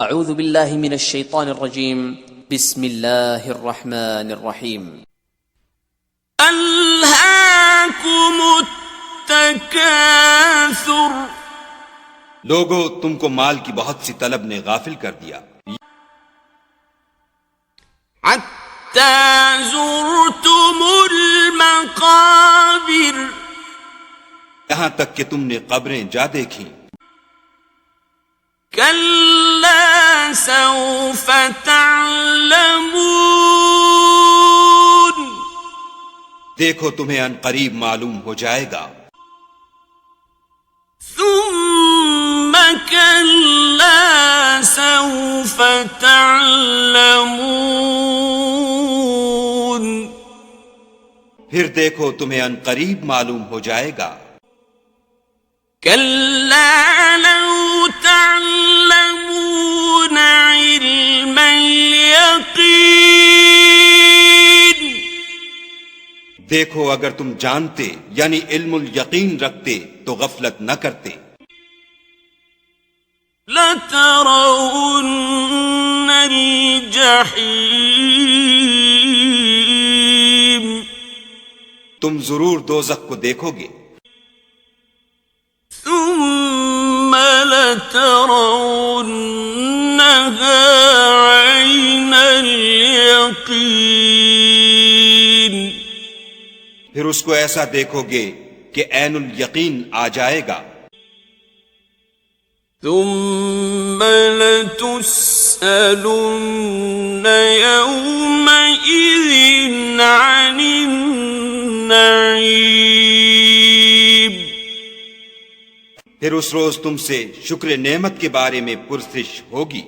اعوذ باللہ من الشیطان الرجیم بسم اللہ الرحمن الرحیم الہاکم التکاثر لوگو تم کو مال کی بہت سی طلب نے غافل کر دیا، حتی زرتم المقابر یہاں تک کہ تم نے قبریں جا دیکھیں، کلا سوف تعلمون دیکھو تمہیں ان قریب معلوم ہو جائے گا، ثم کلا سوف تعلمون پھر دیکھو تمہیں ان قریب معلوم ہو جائے گا، کلا لو تعلمون علم الیقین دیکھو اگر تم جانتے یعنی علم الیقین رکھتے تو غفلت نہ کرتے، لترون الجحیم تم ضرور دوزخ کو دیکھو گے، ثم لترونها عین الیقین پھر اس کو ایسا دیکھو گے کہ عین الیقین آ جائے گا، ثم لتسألن يومئذ عن النعیم پھر اس روز تم سے شکر نعمت کے بارے میں پرسش ہوگی،